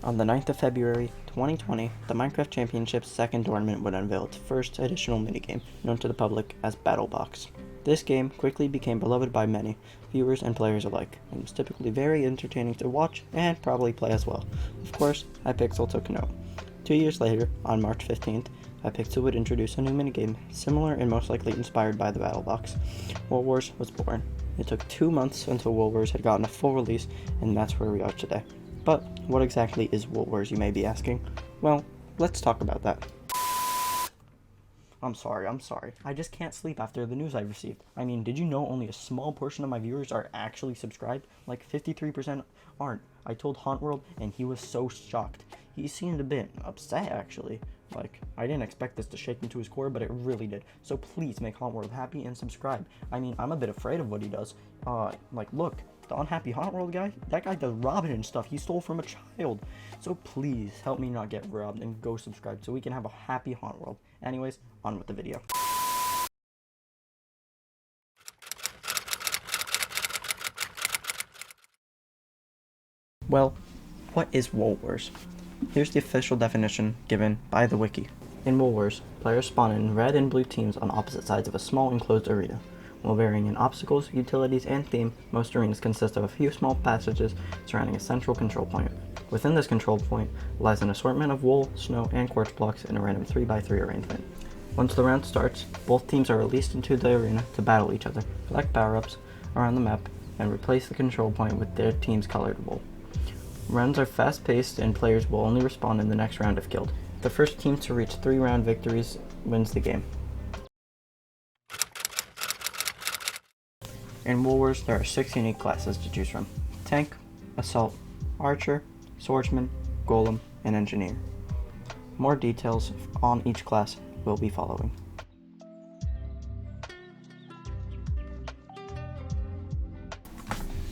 On the 9th of February 2020, the Minecraft Championship's second tournament would unveil its first additional minigame, known to the public as Battle Box. This game quickly became beloved by many, viewers and players alike, and was typically very entertaining to watch and probably play as well. Of course, Hypixel took note. 2 years later, on March 15th, Hypixel would introduce a new minigame, similar and most likely inspired by the Battle Box. World Wars was born. It took 2 months until World Wars had gotten a full release, and that's where we are today. But what exactly is World Wars, you may be asking? Well, let's talk about that. I'm sorry. I just can't sleep after the news I received. I mean, did you know only a small portion of my viewers are actually subscribed? Like 53% aren't. I told Hauntworld and he was so shocked. He seemed a bit upset, actually. Like, I didn't expect this to shake him to his core, but it really did. So please make Hauntworld happy and subscribe. I mean, I'm a bit afraid of what he does. Like, look, the unhappy Hauntworld guy, that guy does robbing and stuff. He stole from a child. So please help me not get robbed and go subscribe so we can have a happy Hauntworld. Anyways, on with the video. Well, what is World Wars? Here's the official definition given by the wiki. In World Wars, players spawn in red and blue teams on opposite sides of a small enclosed arena. While varying in obstacles, utilities, and theme, most arenas consist of a few small passages surrounding a central control point. Within this control point lies an assortment of wool, snow, and quartz blocks in a random 3x3 arrangement. Once the round starts, both teams are released into the arena to battle each other, collect power-ups around the map, and replace the control point with their team's colored wool. Rounds are fast-paced, and players will only respawn in the next round if killed. The first team to reach 3-round victories wins the game. In World Wars, there are 6 unique classes to choose from: Tank, Assault, Archer, Swordsman, Golem, and Engineer. More details on each class will be following.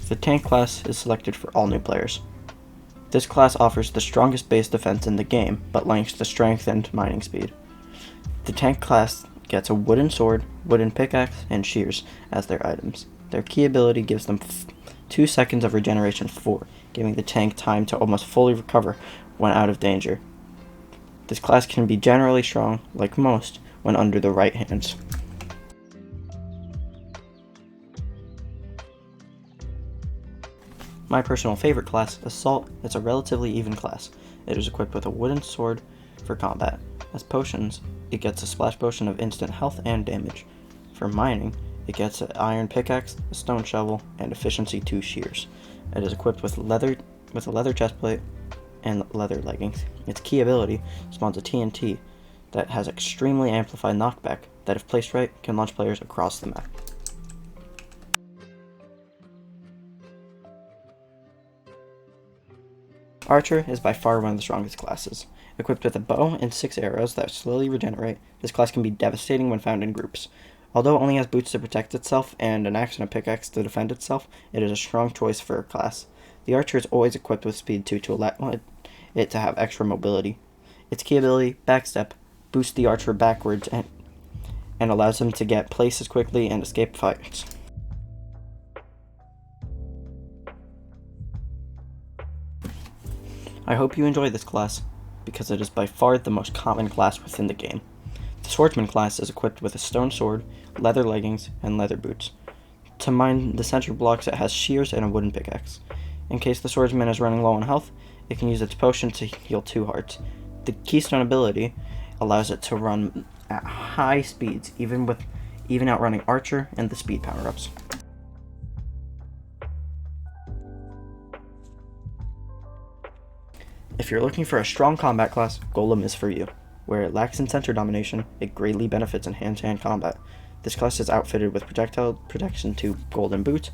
The Tank class is selected for all new players. This class offers the strongest base defense in the game, but lacks the strength and mining speed. The Tank class gets a wooden sword, wooden pickaxe, and shears as their items. Their key ability gives them 2 seconds of regeneration 4, giving the tank time to almost fully recover when out of danger. This class can be generally strong, like most, when under the right hands. My personal favorite class, Assault, is a relatively even class. It is equipped with a wooden sword for combat. As potions, it gets a splash potion of instant health and damage. For mining, it gets an iron pickaxe, a stone shovel, and efficiency 2 shears. It is equipped with a leather chestplate and leather leggings. Its key ability spawns a TNT that has extremely amplified knockback that, if placed right, can launch players across the map. Archer is by far one of the strongest classes. Equipped with a bow and 6 arrows that slowly regenerate, this class can be devastating when found in groups. Although it only has boots to protect itself and an axe and a pickaxe to defend itself, it is a strong choice for a class. The Archer is always equipped with speed 2 to allow it to have extra mobility. Its key ability, Backstep, boosts the Archer backwards and allows him to get places quickly and escape fights. I hope you enjoy this class, because it is by far the most common class within the game. The Swordsman class is equipped with a stone sword, leather leggings, and leather boots. To mine the center blocks, it has shears and a wooden pickaxe. In case the Swordsman is running low on health, it can use its potion to heal 2 hearts. The Keystone ability allows it to run at high speeds, even outrunning Archer and the speed power-ups. If you're looking for a strong combat class, Golem is for you. Where it lacks in center domination, it greatly benefits in hand-to-hand combat. This class is outfitted with projectile protection 2 golden boots.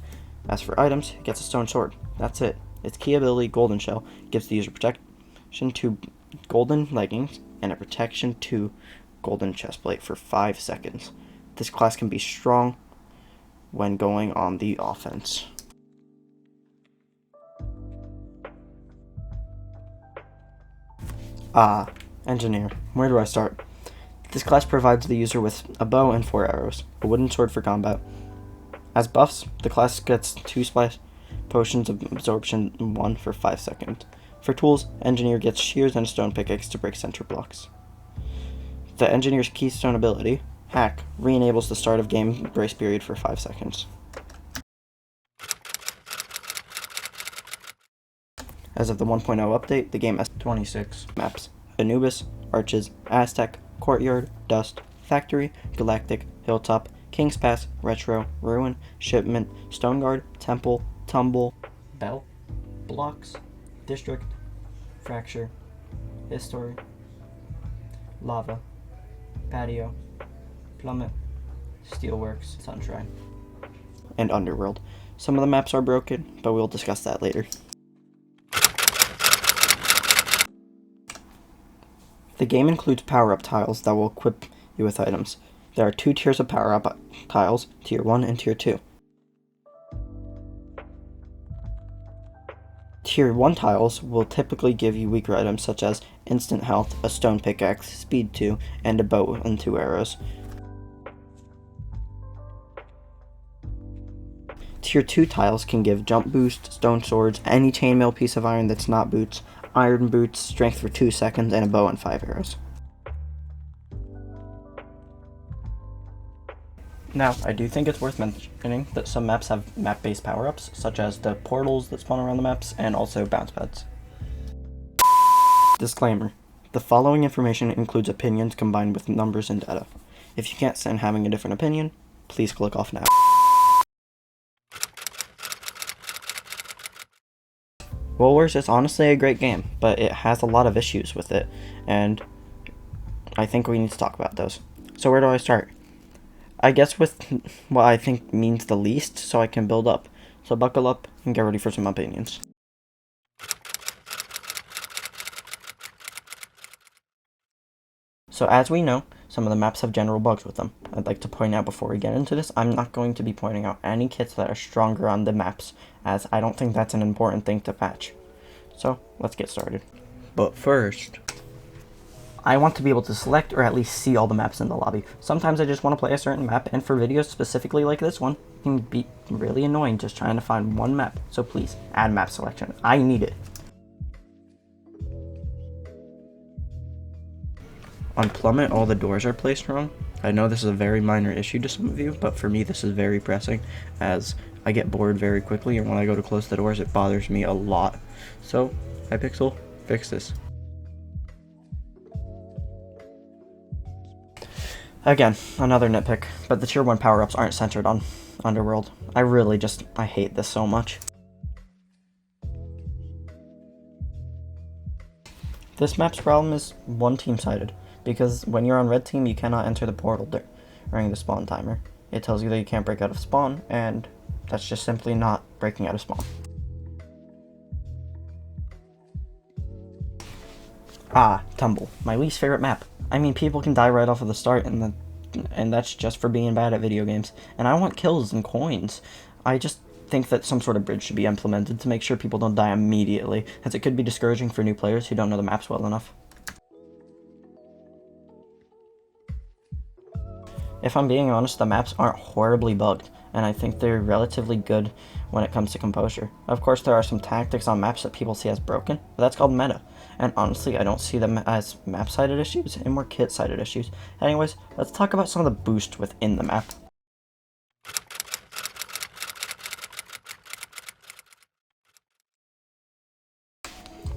As for items, it gets a stone sword. That's it. Its key ability, Golden Shell, gives the user protection 2 golden leggings and a protection 2 golden chestplate for 5 seconds. This class can be strong when going on the offense. Engineer. Where do I start? This class provides the user with a bow and 4 arrows, a wooden sword for combat. As buffs, the class gets 2 splash potions of absorption 1 for 5 seconds. For tools, Engineer gets shears and a stone pickaxe to break center blocks. The Engineer's Keystone ability, Hack, re-enables the start of game grace period for 5 seconds. As of the 1.0 update, the game has 26 maps: Anubis, Arches, Aztec, Courtyard, Dust, Factory, Galactic, Hilltop, King's Pass, Retro, Ruin, Shipment, Stoneguard, Temple, Tumble, Bell, Blocks, District, Fracture, History, Lava, Patio, Plummet, Steelworks, Sunshine, and Underworld. Some of the maps are broken, but we'll discuss that later. The game includes power-up tiles that will equip you with items. There are 2 tiers of power-up tiles, Tier 1 and Tier 2. Tier 1 tiles will typically give you weaker items such as instant health, a stone pickaxe, speed 2, and a bow and 2 arrows. Tier 2 tiles can give jump boost, stone swords, any chainmail piece of iron that's not boots, iron boots, strength for 2 seconds, and a bow and 5 arrows. Now, I do think it's worth mentioning that some maps have map-based power-ups, such as the portals that spawn around the maps, and also bounce pads. Disclaimer: the following information includes opinions combined with numbers and data. If you can't stand having a different opinion, please click off now. Wool Wars is honestly a great game, but it has a lot of issues with it, and I think we need to talk about those. So where do I start? I guess with what I think means the least, so I can build up. So buckle up and get ready for some opinions. So as we know, some of the maps have general bugs with them. I'd like to point out before we get into this, I'm not going to be pointing out any kits that are stronger on the maps, as I don't think that's an important thing to patch. So let's get started. But first, I want to be able to select or at least see all the maps in the lobby. Sometimes I just want to play a certain map, and for videos specifically like this one, it can be really annoying just trying to find one map. So please, add map selection. I need it. On Plummet, all the doors are placed wrong. I know this is a very minor issue to some of you, but for me this is very pressing, as I get bored very quickly, and when I go to close the doors it bothers me a lot. So, Hypixel, fix this. Again, another nitpick, but the Tier 1 power-ups aren't centered on Underworld. I hate this so much. This map's problem is one team-sided, because when you're on red team you cannot enter the portal during the spawn timer. It tells you that you can't break out of spawn, and that's just simply not breaking out of spawn. Ah, Tumble, my least favorite map. I mean, people can die right off of the start, and that's just for being bad at video games. And I want kills and coins. I just think that some sort of bridge should be implemented to make sure people don't die immediately, as it could be discouraging for new players who don't know the maps well enough. If I'm being honest, the maps aren't horribly bugged, and I think they're relatively good when it comes to composure. Of course, there are some tactics on maps that people see as broken, but that's called meta. And honestly, I don't see them as map-sided issues, and more kit-sided issues. Anyways, let's talk about some of the boosts within the map.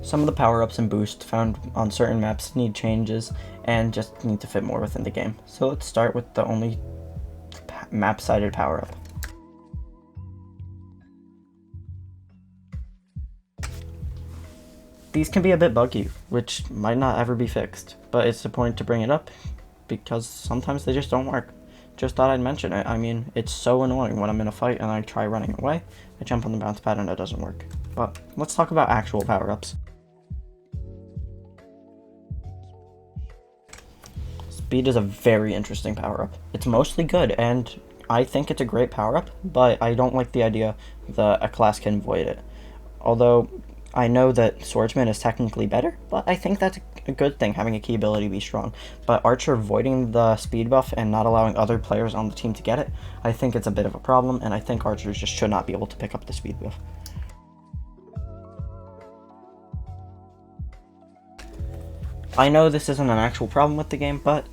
Some of the power-ups and boosts found on certain maps need changes and just need to fit more within the game. So let's start with the only map-sided power-up. These can be a bit buggy, which might not ever be fixed, but it's important to bring it up because sometimes they just don't work. Just thought I'd mention it. I mean, it's so annoying when I'm in a fight and I try running away, I jump on the bounce pad and it doesn't work. But let's talk about actual power-ups. Speed is a very interesting power-up. It's mostly good, and I think it's a great power-up, but I don't like the idea that a class can void it. Although, I know that Swordsman is technically better, but I think that's a good thing, having a key ability be strong. But Archer voiding the speed buff and not allowing other players on the team to get it, I think it's a bit of a problem, and I think Archers just should not be able to pick up the speed buff. I know this isn't an actual problem with the game, but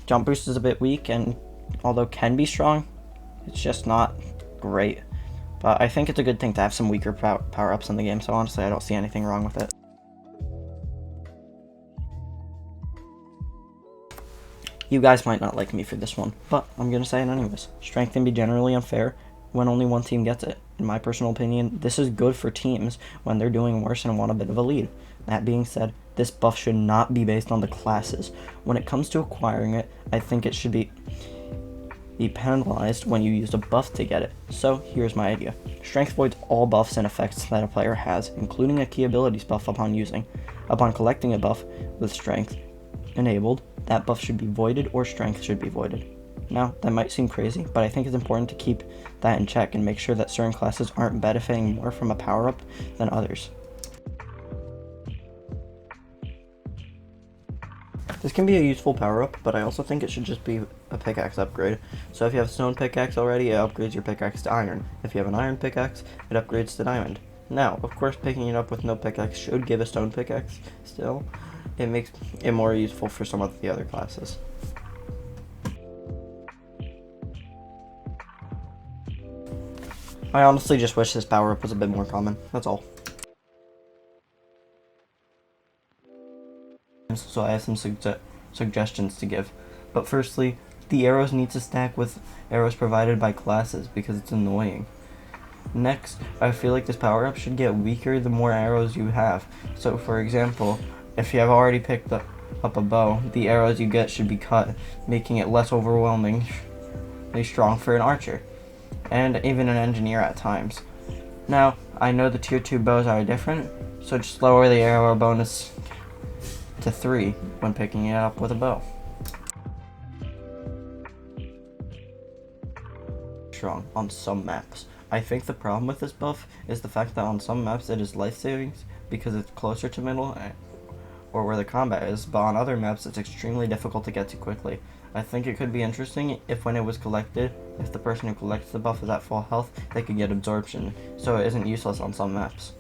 jump boost is a bit weak, and although can be strong, it's just not great. But I think it's a good thing to have some weaker power-ups in the game, so honestly I don't see anything wrong with it. You guys might not like me for this one, but I'm gonna say it anyways. Strength can be generally unfair when only one team gets it. In my personal opinion, this is good for teams when they're doing worse and want a bit of a lead. That being said, this buff should not be based on the classes. When it comes to acquiring it, I think it should be penalized when you use a buff to get it. So here's my idea. Strength voids all buffs and effects that a player has, including a key abilities buff upon using. Upon collecting a buff with strength enabled, that buff should be voided or strength should be voided. Now, that might seem crazy, but I think it's important to keep that in check and make sure that certain classes aren't benefiting more from a power-up than others. This can be a useful power-up, but I also think it should just be a pickaxe upgrade. So if you have a stone pickaxe already, it upgrades your pickaxe to iron. If you have an iron pickaxe, it upgrades to diamond. Now, of course, picking it up with no pickaxe should give a stone pickaxe still. It makes it more useful for some of the other classes. I honestly just wish this power-up was a bit more common, that's all. So I have some suggestions to give. But firstly, the arrows need to stack with arrows provided by classes because it's annoying. Next, I feel like this power-up should get weaker the more arrows you have. So for example, if you have already picked up a bow, the arrows you get should be cut, making it less overwhelmingly strong for an archer, and even an engineer at times. Now, I know the tier 2 bows are different, so just lower the arrow bonus to 3 when picking it up with a bow. Strong on some maps. I think the problem with this buff is the fact that on some maps it is life savings because it's closer to middle or where the combat is, but on other maps it's extremely difficult to get to quickly. I think it could be interesting if when it was collected, if the person who collects the buff is at full health, they could get absorption, so it isn't useless on some maps.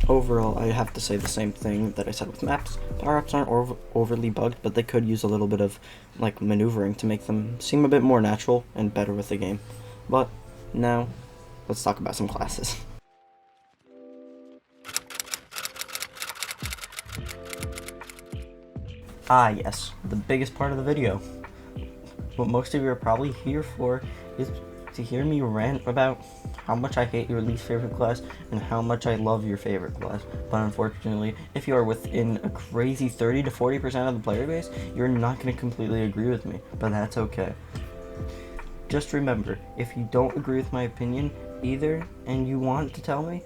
Overall, I have to say the same thing that I said with maps. Power-ups aren't overly bugged, but they could use a little bit of maneuvering to make them seem a bit more natural and better with the game. But now, let's talk about some classes. Ah yes, the biggest part of the video. What most of you are probably here for is to hear me rant about how much I hate your least favorite class and how much I love your favorite class. But unfortunately, if you are within a crazy 30 to 40% of the player base, you're not going to completely agree with me, but that's okay. Just remember, if you don't agree with my opinion either and you want to tell me,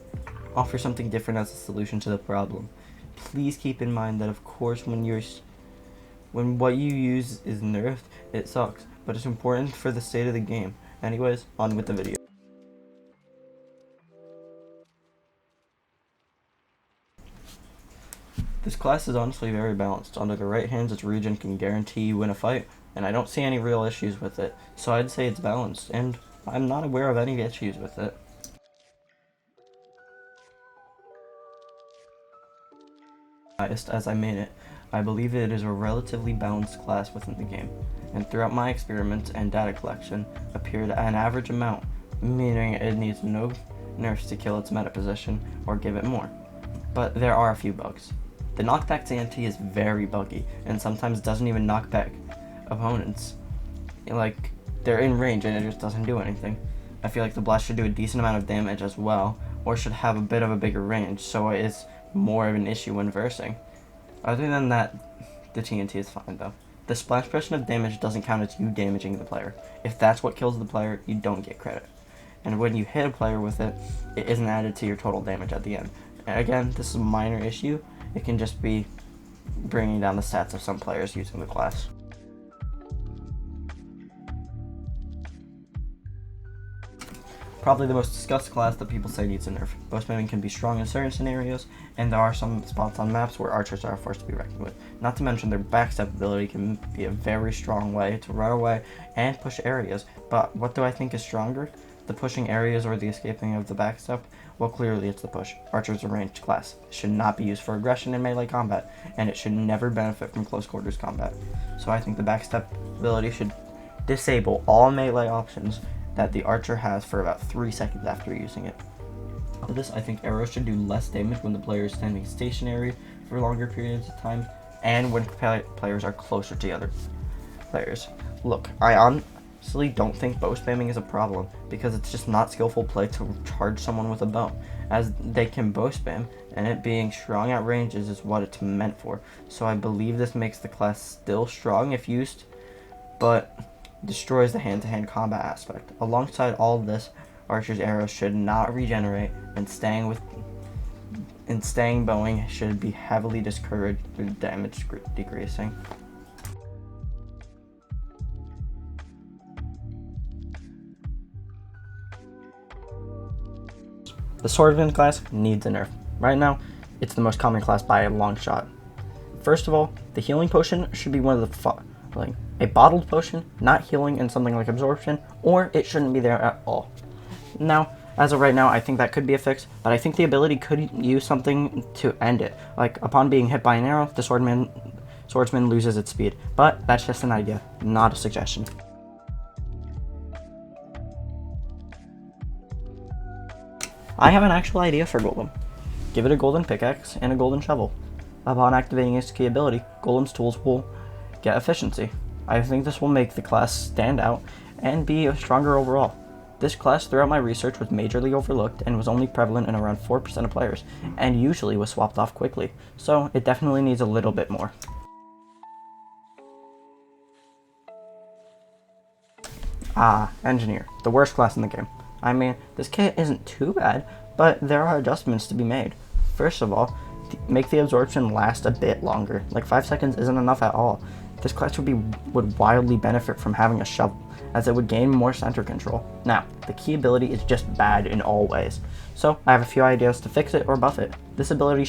offer something different as a solution to the problem. Please keep in mind that of course when what you use is nerfed, it sucks, but it's important for the state of the game. Anyways, on with the video. This class is honestly very balanced. Under the right hands, its regen can guarantee you win a fight, and I don't see any real issues with it, so I'd say it's balanced, and I'm not aware of any issues with it. Biased as I made it, I believe it is a relatively balanced class within the game, and throughout my experiments and data collection, appeared at an average amount, meaning it needs no nerfs to kill its meta position or give it more. But there are a few bugs. The knockback to anti is very buggy, and sometimes doesn't even knock back opponents. Like, they're in range and it just doesn't do anything. I feel like the blast should do a decent amount of damage as well, or should have a bit of a bigger range, so it is more of an issue when versing. Other than that, the TNT is fine though. The splash portion of damage doesn't count as you damaging the player. If that's what kills the player, you don't get credit. And when you hit a player with it, it isn't added to your total damage at the end. And again, this is a minor issue. It can just be bringing down the stats of some players using the class. Probably the most discussed class that people say needs a nerf. Bow spamming can be strong in certain scenarios, and there are some spots on maps where archers are a force to be reckoned with. Not to mention their backstep ability can be a very strong way to run away and push areas. But what do I think is stronger? the pushing areas or the escaping of the backstep, well, clearly it's the push. Archer's a ranged class. It should not be used for aggression in melee combat, and it should never benefit from close quarters combat. So I think the backstep ability should disable all melee options that the Archer has for about 3 seconds after using it. For this, I think arrows should do less damage when the player is standing stationary for longer periods of time, and when players are closer to the other players. Look, I honestly don't think bow spamming is a problem, because it's just not skillful play to charge someone with a bow, as they can bow spam, and it being strong at ranges is what it's meant for. So I believe this makes the class still strong if used, but destroys the hand-to-hand combat aspect. Alongside all of this, Archer's arrows should not regenerate, and staying bowing should be heavily discouraged through damage decreasing. The Swordsman class needs a nerf. Right now, it's the most common class by a long shot. First of all, the healing potion should be one of the following: a bottled potion, not healing in something like absorption, or it shouldn't be there at all. Now, as of right now, I think that could be a fix, but I think the ability could use something to end it. Like, upon being hit by an arrow, the swordsman loses its speed. But that's just an idea, not a suggestion. I have an actual idea for Golem. Give it a golden pickaxe and a golden shovel. Upon activating its key ability, Golem's tools will get efficiency. I think this will make the class stand out and be stronger overall. This class throughout my research was majorly overlooked and was only prevalent in around 4% of players, and usually was swapped off quickly, so it definitely needs a little bit more. Engineer, the worst class in the game. I mean, this kit isn't too bad, but there are adjustments to be made. First of all, make the absorption last a bit longer. Like 5 seconds isn't enough at all. This class would wildly benefit from having a shovel, as it would gain more center control. Now, the key ability is just bad in all ways, so I have a few ideas to fix it or buff it. This ability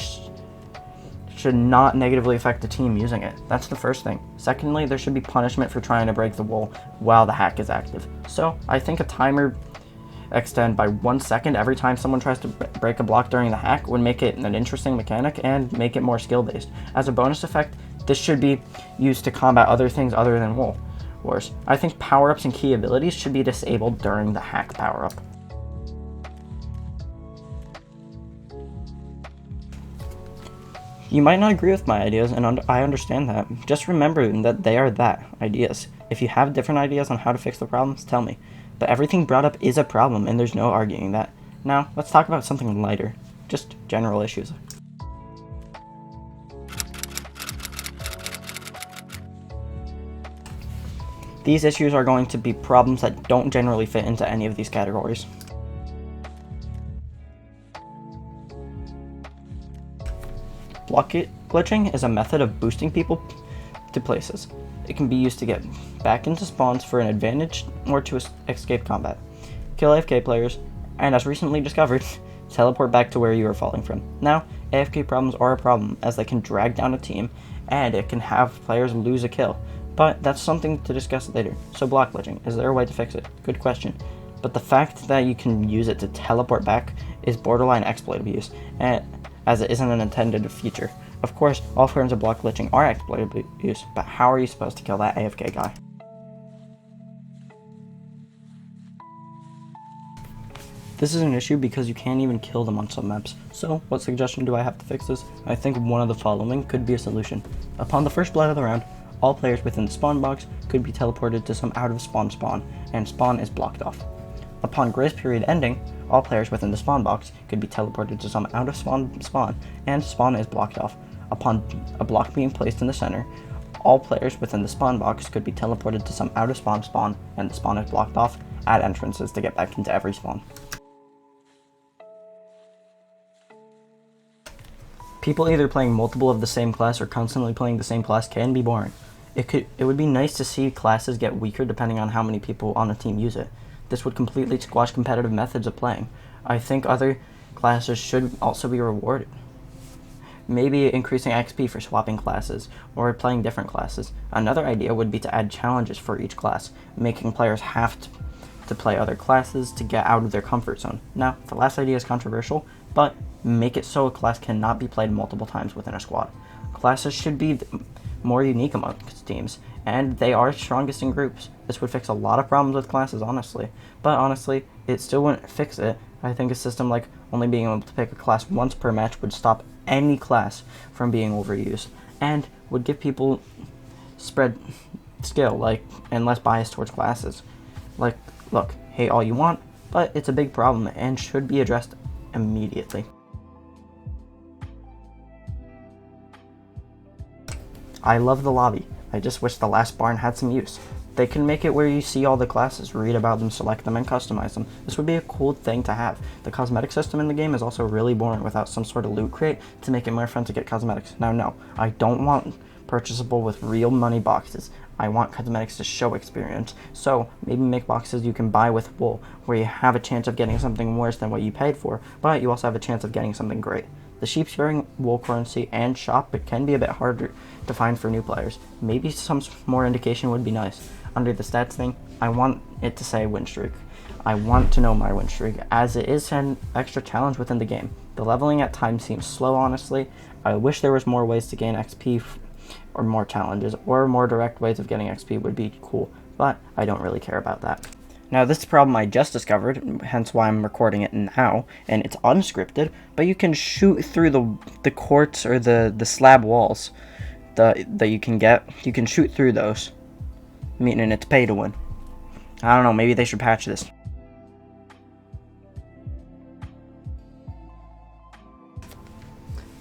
should not negatively affect the team using it. That's the first thing. Secondly, there should be punishment for trying to break the wall while the hack is active. So I think a timer extend by 1 second every time someone tries to break a block during the hack would make it an interesting mechanic and make it more skill based. As a bonus effect, this should be used to combat other things other than wall wars. I think power-ups and key abilities should be disabled during the hack power-up. You might not agree with my ideas, and I understand that. Just remember that they are ideas. If you have different ideas on how to fix the problems, tell me. But everything brought up is a problem, and there's no arguing that. Now, let's talk about something lighter. Just general issues. These issues are going to be problems that don't generally fit into any of these categories. Block glitching is a method of boosting people to places. It can be used to get back into spawns for an advantage or to escape combat, kill AFK players, and as recently discovered, teleport back to where you are falling from. Now, AFK problems are a problem, as they can drag down a team, and it can have players lose a kill. But that's something to discuss later. So block glitching, is there a way to fix it? Good question. But the fact that you can use it to teleport back is borderline exploit abuse, as it isn't an intended feature. Of course, all forms of block glitching are exploit abuse, but how are you supposed to kill that AFK guy? This is an issue because you can't even kill them on some maps. So, what suggestion do I have to fix this? I think one of the following could be a solution. Upon the first blood of the round, all players within the spawn box could be teleported to some out of spawn, and spawn is blocked off. Upon grace period ending, all players within the spawn box could be teleported to some out of spawn, and spawn is blocked off. Upon a block being placed in the center, all players within the spawn box could be teleported to some out of spawn, and the spawn is blocked off at entrances to get back into every spawn. People either playing multiple of the same class or constantly playing the same class can be boring. It would be nice to see classes get weaker depending on how many people on a team use it. This would completely squash competitive methods of playing. I think other classes should also be rewarded. Maybe increasing XP for swapping classes, or playing different classes. Another idea would be to add challenges for each class, making players have to to play other classes, to get out of their comfort zone. Now, the last idea is controversial, but make it so a class cannot be played multiple times within a squad. Classes should be more unique amongst teams, and they are strongest in groups. This would fix a lot of problems with classes, honestly. But honestly, it still wouldn't fix it. I think a system like only being able to pick a class once per match would stop any class from being overused, and would give people spread skill, and less bias towards classes. Look, hate all you want, but it's a big problem and should be addressed immediately. I love the lobby. I just wish the last barn had some use. They can make it where you see all the classes, read about them, select them, and customize them. This would be a cool thing to have. The cosmetic system in the game is also really boring without some sort of loot crate to make it more fun to get cosmetics. Now, no, I don't want purchasable with real money boxes. I want cosmetics to show experience. So maybe make boxes you can buy with wool, where you have a chance of getting something worse than what you paid for, but you also have a chance of getting something great. The sheep-bearing wool currency and shop, but can be a bit harder to find for new players. Maybe some more indication would be nice. Under the stats thing, I want it to say win streak. I want to know my win streak, as it is an extra challenge within the game. The leveling at times seems slow, honestly. I wish there was more ways to gain XP, or more challenges, or more direct ways of getting XP would be cool, but I don't really care about that. Now, this problem I just discovered, hence why I'm recording it now, and it's unscripted, but you can shoot through the quartz or the slab walls that you can get. You can shoot through those, meaning it's pay to win. I don't know, maybe they should patch this.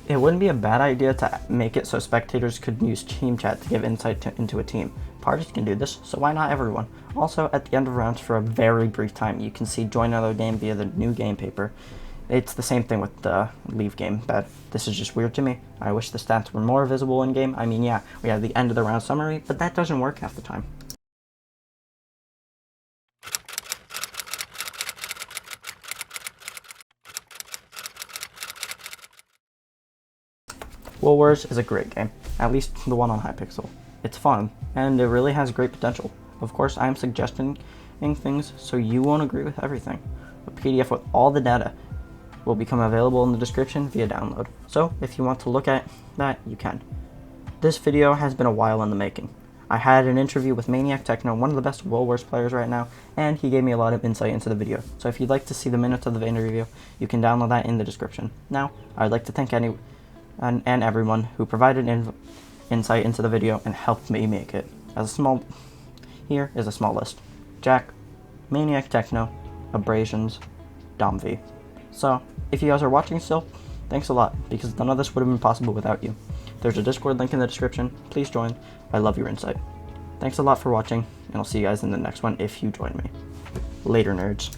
It wouldn't be a bad idea to make it so spectators could use team chat to give insight into a team. Parties can do this, so why not everyone? Also, at the end of rounds, for a very brief time, you can see join another game via the new game paper. It's the same thing with the leave game, but this is just weird to me. I wish the stats were more visible in game. I mean, yeah, we have the end of the round summary, but that doesn't work half the time. Wool Wars is a great game, at least the one on Hypixel. It's fun, and it really has great potential. Of course, I am suggesting things, so you won't agree with everything. A PDF with all the data will become available in the description via download, so if you want to look at that, you can. This video has been a while in the making. I had an interview with ManiacTechno, one of the best Wool Wars players right now, and he gave me a lot of insight into the video. So if you'd like to see the minutes of the interview, you can download that in the description. Now, I'd like to thank and everyone who provided insight into the video and helped me make it. Here is a small list: Jack, ManiacTechno, Abrasions, Domvi. So, if you guys are watching still, thanks a lot, because none of this would have been possible without you. There's a Discord link in the description. Please join. I love your insight. Thanks a lot for watching, and I'll see you guys in the next one if you join me. Later, nerds.